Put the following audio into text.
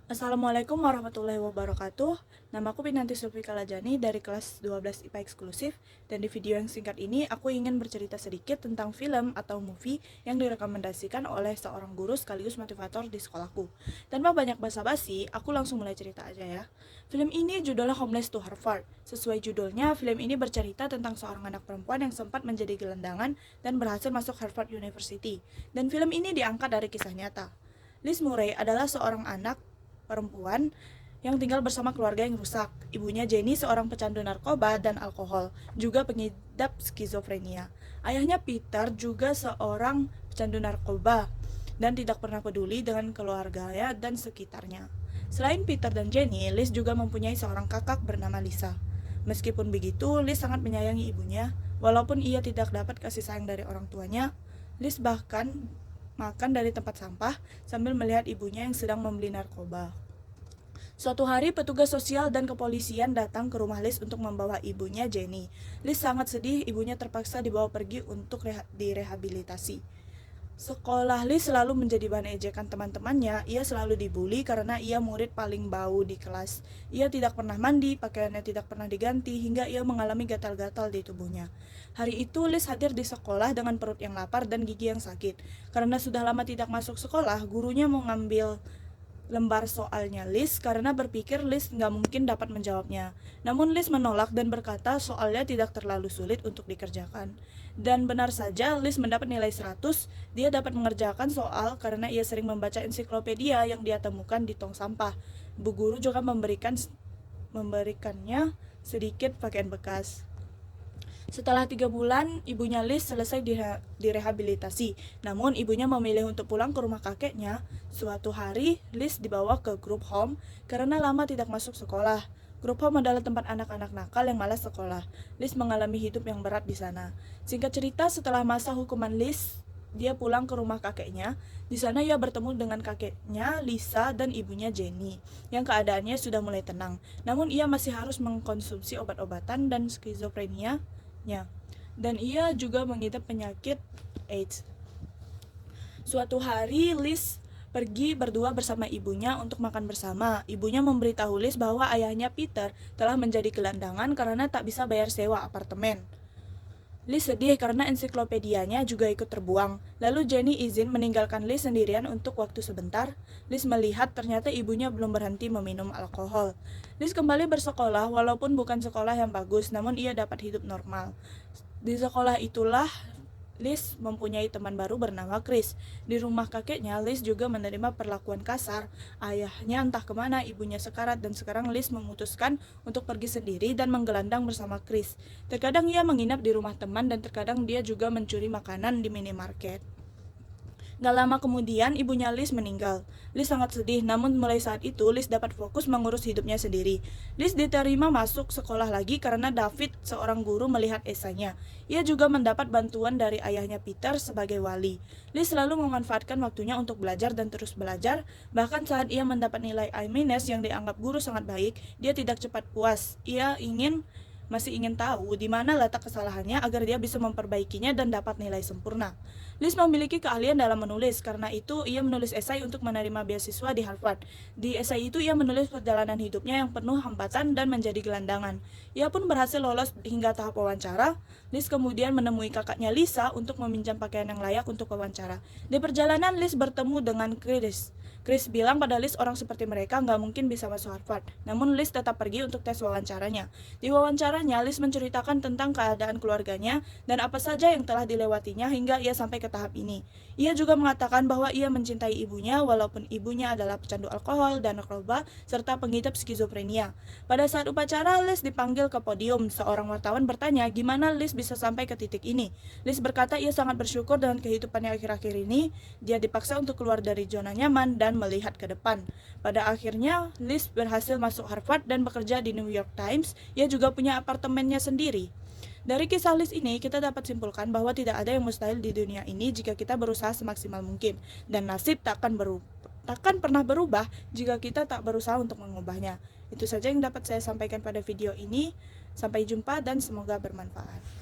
Assalamualaikum warahmatullahi wabarakatuh. Namaku Pinanti Sulfi Kalajani dari kelas 12 IPA eksklusif, dan di video yang singkat ini aku ingin bercerita sedikit tentang film atau movie yang direkomendasikan oleh seorang guru sekaligus motivator di sekolahku. Tanpa banyak basa-basi, aku langsung mulai cerita aja ya. Film ini judulnya Homeless to Harvard. Sesuai judulnya, film ini bercerita tentang seorang anak perempuan yang sempat menjadi gelandangan dan berhasil masuk Harvard University. Dan film ini diangkat dari kisah nyata. Liz Murray adalah seorang anak perempuan yang tinggal bersama keluarga yang rusak. Ibunya Jenny seorang pecandu narkoba dan alkohol, juga pengidap skizofrenia. Ayahnya Peter juga seorang pecandu narkoba dan tidak pernah peduli dengan keluarganya dan sekitarnya. Selain Peter dan Jenny, Liz juga mempunyai seorang kakak bernama Lisa. Meskipun begitu, Liz sangat menyayangi ibunya. Walaupun ia tidak dapat kasih sayang dari orang tuanya, Liz bahkan makan dari tempat sampah sambil melihat ibunya yang sedang membeli narkoba. Suatu hari, petugas sosial dan kepolisian datang ke rumah Liz untuk membawa ibunya Jenny. Liz sangat sedih, ibunya terpaksa dibawa pergi untuk direhabilitasi. Sekolah Liz selalu menjadi bahan ejekan teman-temannya. Ia selalu dibully karena ia murid paling bau di kelas. Ia tidak pernah mandi, pakaiannya tidak pernah diganti, hingga ia mengalami gatal-gatal di tubuhnya. Hari itu Liz hadir di sekolah dengan perut yang lapar dan gigi yang sakit. Karena sudah lama tidak masuk sekolah, gurunya mau ngambil lembar soalnya Liz karena berpikir Liz nggak mungkin dapat menjawabnya. Namun Liz menolak dan berkata soalnya tidak terlalu sulit untuk dikerjakan. Dan benar saja, Liz mendapat nilai 100. Dia dapat mengerjakan soal karena ia sering membaca ensiklopedia yang dia temukan di tong sampah. Bu guru juga memberikannya sedikit pakaian bekas. Setelah 3 bulan, ibunya Liz selesai direhabilitasi. Namun ibunya memilih untuk pulang ke rumah kakeknya. Suatu hari, Liz dibawa ke group home karena lama tidak masuk sekolah. Group home adalah tempat anak-anak nakal yang malas sekolah. Liz mengalami hidup yang berat di sana. Singkat cerita, setelah masa hukuman Liz, dia pulang ke rumah kakeknya. Di sana ia bertemu dengan kakeknya, Lisa, dan ibunya Jenny, yang keadaannya sudah mulai tenang. Namun ia masih harus mengkonsumsi obat-obatan dan skizofrenia dan ia juga mengidap penyakit AIDS. Suatu hari Liz pergi berdua bersama ibunya untuk makan bersama. Ibunya memberitahu Liz bahwa ayahnya Peter telah menjadi gelandangan karena tak bisa bayar sewa apartemen. Liz sedih karena ensiklopedianya juga ikut terbuang. Lalu Jenny izin meninggalkan Liz sendirian untuk waktu sebentar. Liz melihat ternyata ibunya belum berhenti meminum alkohol. Liz kembali bersekolah walaupun bukan sekolah yang bagus, namun ia dapat hidup normal. Di sekolah itulah Liz mempunyai teman baru bernama Chris. Di rumah kakeknya, Liz juga menerima perlakuan kasar. Ayahnya entah kemana, ibunya sekarat, dan sekarang Liz memutuskan untuk pergi sendiri dan menggelandang bersama Chris. Terkadang ia menginap di rumah teman dan terkadang dia juga mencuri makanan di minimarket. Gak lama kemudian, ibunya Liz meninggal. Liz sangat sedih, namun mulai saat itu Liz dapat fokus mengurus hidupnya sendiri. Liz diterima masuk sekolah lagi karena David, seorang guru, melihat esainya. Ia juga mendapat bantuan dari ayahnya Peter sebagai wali. Liz selalu memanfaatkan waktunya untuk belajar dan terus belajar. Bahkan saat ia mendapat nilai I- yang dianggap guru sangat baik, dia tidak cepat puas. Ia masih ingin tahu di mana letak kesalahannya agar dia bisa memperbaikinya dan dapat nilai sempurna. Liz memiliki keahlian dalam menulis, karena itu ia menulis esai untuk menerima beasiswa di Harvard. Di esai itu ia menulis perjalanan hidupnya yang penuh hambatan dan menjadi gelandangan. Ia pun berhasil lolos hingga tahap wawancara. Liz kemudian menemui kakaknya Lisa untuk meminjam pakaian yang layak untuk wawancara. Di perjalanan Liz bertemu dengan Chris. Chris bilang pada Liz orang seperti mereka nggak mungkin bisa masuk Harvard. Namun Liz tetap pergi untuk tes wawancaranya. Di wawancaranya, Liz menceritakan tentang keadaan keluarganya dan apa saja yang telah dilewatinya hingga ia sampai ke tahap ini. Ia juga mengatakan bahwa ia mencintai ibunya walaupun ibunya adalah pecandu alkohol dan narkoba serta pengidap skizofrenia. Pada saat upacara, Liz dipanggil ke podium. Seorang wartawan bertanya gimana Liz bisa sampai ke titik ini. Liz berkata ia sangat bersyukur dengan kehidupannya akhir-akhir ini. Dia dipaksa untuk keluar dari zona nyaman dan melihat ke depan. Pada akhirnya, Liz berhasil masuk Harvard dan bekerja di New York Times. Ia juga punya apartemennya sendiri. Dari kisah Liz ini, kita dapat simpulkan bahwa tidak ada yang mustahil di dunia ini jika kita berusaha semaksimal mungkin. Dan nasib takkan pernah berubah jika kita tak berusaha untuk mengubahnya. Itu saja yang dapat saya sampaikan pada video ini. Sampai jumpa dan semoga bermanfaat.